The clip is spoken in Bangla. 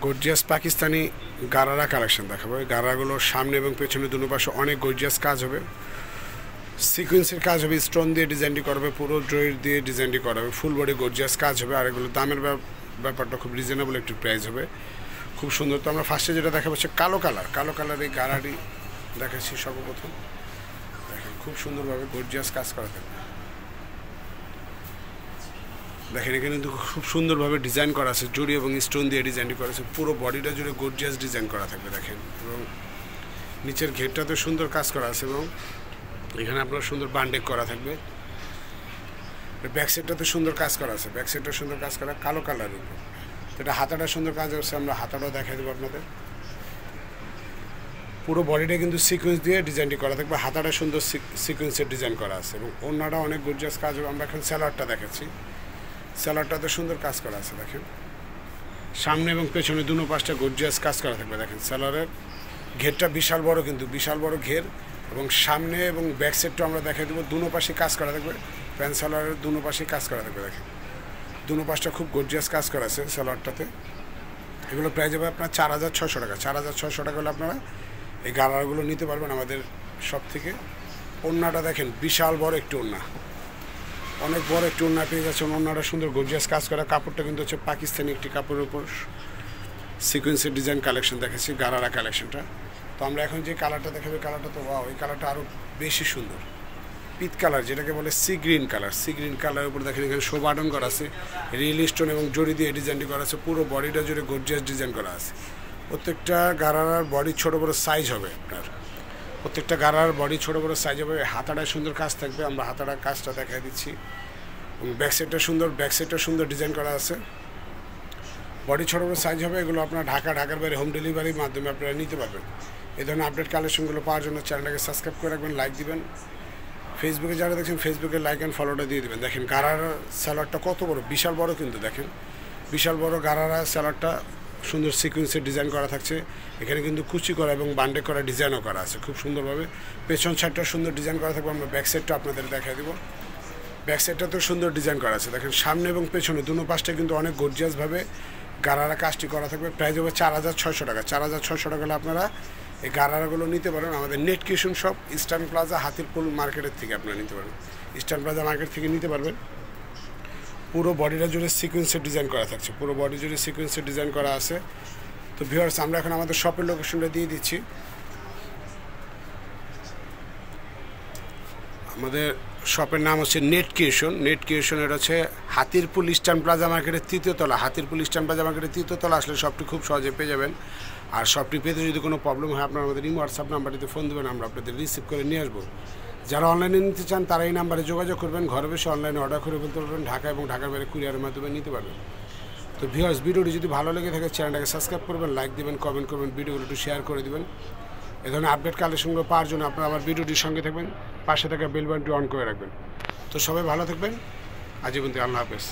গর্জিয়াস পাকিস্তানি গারারা কালেকশন দেখাবো। এই গারাগুলোর সামনে এবং পেছনে দুটো পাশে অনেক গর্জিয়াস কাজ হবে, সিকোয়েন্সের কাজ হবে, স্টোন দিয়ে ডিজাইনটি করবে, পুরো ড্রয়ের দিয়ে ডিজাইনটি করা হবে, ফুল বডি গর্জিয়াস কাজ হবে। আর এগুলো দামের ব্যাপারটা খুব রিজনেবল একটু প্রাইস হবে, খুব সুন্দর। তো আমরা ফার্স্টে যেটা দেখাবো হচ্ছে কালো কালার এই গারাটি দেখাচ্ছি সর্বপ্রথম। দেখেন খুব সুন্দরভাবে গর্জিয়াস কাজ করা থাকবে। দেখেন এখানে কিন্তু খুব সুন্দরভাবে ডিজাইন করা আছে, জড়ি এবং স্টোন দিয়ে ডিজাইনটি করা আছে, পুরো বডিটা জুড়ে গর্জিয়াস ডিজাইন করা থাকবে দেখেন। এবং নিচের ঘেরটাতে সুন্দর কাজ করা আছে এবং এখানে আপনার সুন্দর বান্ডেক করা থাকবে। ব্যাক সাইডটাতে সুন্দর কাজ করা আছে, ব্যাক সাইডটা সুন্দর কাজ করা কালো কালারের উপর। তো এটা হাতাটা সুন্দর কাজ আছে, আমরা হাতাটাও দেখাই দেবো আপনাদের। পুরো বডিটা কিন্তু সিকোয়েন্স দিয়ে ডিজাইনটি করা থাকবে, হাতাটা সুন্দর সিকোয়েন্সের ডিজাইন করা আছে এবং ওড়নাটা অনেক গর্জিয়াস কাজ হবে। আমরা এখন স্যালোয়ারটা দেখাচ্ছি, স্যালোয়ারটাতে সুন্দর কাজ করা আছে দেখেন, সামনে এবং পেছনে দুনো পাশটা গর্জিয়াস কাজ করা থাকবে। দেখেন স্যালোয়ারের ঘেরটা বিশাল বড়, কিন্তু বিশাল বড় ঘের এবং সামনে এবং ব্যাক সাইডটা আমরা দেখাই দেবো, দুনো পাশে কাজ করা থাকবে। প্যান্ট স্যালোয়ারের দুনো পাশে কাজ করা থাকবে দেখেন, দুনো পাশটা খুব গর্জিয়াস কাজ করা আছে স্যালোয়ারটাতে। এগুলো প্রাইস হবে আপনার 4600 টাকা। 4600 টাকা হলে আপনারা এই গারারগুলো নিতে পারবেন আমাদের সব থেকে। ওড়নাটা দেখেন বিশাল বড় একটি ওড়না, অনেক বড় একটি ওড়না পেয়ে যাচ্ছে। ওড়নাটা সুন্দর গর্জিয়াস কাজ করা, কাপড়টা কিন্তু হচ্ছে পাকিস্তানি একটি কাপড়ের উপর সিকোয়েন্সের ডিজাইন কালেকশন দেখাচ্ছি, গারারা কালেকশনটা। তো আমরা এখন যে কালারটা দেখাবো, কালারটা তো ওয়াও, এই কালারটা আরও বেশি সুন্দর, পিচ কালার যেটাকে বলে sea green colour. Sea green কালারের উপর দেখেন এখানে শো বাটন করা আছে, রিয়েল স্টোন এবং জড়ি দিয়ে ডিজাইনটি করা আছে, পুরো বডিটা জুড়ে গর্জিয়াস ডিজাইন করা আছে। প্রত্যেকটা গারারার বডি ছোটো বড়ো সাইজ হবে আপনার, প্রত্যেকটা গারার বডি ছোটো বড়ো সাইজ হবে। হাতাটায় সুন্দর কাজ থাকবে, আমরা হাতাটার কাজটা দেখাই দিচ্ছি। এবং ব্যাক সাইডটা সুন্দর ডিজাইন করা আছে, বডি ছোটো বড়ো সাইজ হবে। এগুলো আপনার ঢাকার বাইরে হোম ডেলিভারির মাধ্যমে আপনারা নিতে পারবেন। এই ধরনের আপডেট কালেকশনগুলো পাওয়ার জন্য চ্যানেলটাকে সাবস্ক্রাইব করে রাখবেন, লাইক দিবেন। ফেসবুকে যারা দেখছেন ফেসবুকে লাইক অ্যান্ড ফলোটা দিয়ে দেবেন। দেখেন গারার স্যালোয়ারটা কত বড়, বিশাল বড় কিন্তু দেখেন, বিশাল বড় গারারা স্যালোয়ারটা সুন্দর সিকোয়েন্সের ডিজাইন করা থাকছে। এখানে কিন্তু কুচি করা এবং বান্ডে করা ডিজাইনও করা আছে খুব সুন্দরভাবে। পেছন সাইডটা সুন্দর ডিজাইন করা থাকবে, আমরা ব্যাক সাইডটা আপনাদের দেখাই দেবো। ব্যাক সাইডটাতেও সুন্দর ডিজাইন করা আছে দেখেন, সামনে এবং পেছনে দুনো পাশটা কিন্তু অনেক গর্জিয়াসভাবে গারারা কাজটি করা থাকবে। প্রাইস হবে 4600 টাকা। 4600 টাকা হলে আপনারা এই গারারাগুলো নিতে পারেন আমাদের net cushion shop, Eastern Plaza, Hatirpool মার্কেটের থেকে আপনারা নিতে পারবেন, ইস্টার্ন প্লাজা মার্কেট থেকে নিতে পারবেন। পুরো বডিটা জুড়ে সিকোয়েন্সের ডিজাইন করা থাকছে, পুরো বডি জুড়ে সিকোয়েন্সের ডিজাইন করা আছে। তো ভিউয়ার্স আমরা এখন আমাদের শপের লোকেশনটা দিয়ে দিচ্ছি। আমাদের শপের নাম হচ্ছে নেট কিউশন। এটা হচ্ছে হাতিরপুল ইস্টার্ন প্লাজা মার্কেটের 3য় তলা। হাতিরপুল ইস্টার্ন প্লাজা মার্কেটের 3য় তলা আসলে শপটি খুব সহজে পেয়ে যাবেন। আর শপটি পেতে যদি কোনো প্রবলেম হয় আপনারা আমাদের এই হোয়াটসঅ্যাপ নাম্বারটিতে ফোন দেবেন, আমরা আপনাদের রিসিভ করে নিয়ে আসবো। যারা অনলাইনে নিতে চান তারা এই নাম্বারে যোগাযোগ করবেন, ঘরে বসে অনলাইনে অর্ডার করে ফেলতে পারবেন, ঢাকা এবং ঢাকার বাইরে কুরিয়ারের মাধ্যমে নিতে পারবেন। তো ভিউয়ার্স ভিডিওটি যদি ভালো লেগে থাকে চ্যানেলটাকে সাবস্ক্রাইব করবেন, লাইক দিবেন, কমেন্ট করবেন, ভিডিওগুলো একটু শেয়ার করে দেবেন। এ ধরনের আপডেট কালেকশনগুলো পাওয়ার জন্য আপনারা আমার ভিডিওটির সঙ্গে থাকবেন, পাশে থাকা বেল বাটনটি অন করে রাখবেন। তো সবাই ভালো থাকবেন, আজ পর্যন্ত আল্লাহ হাফেজ।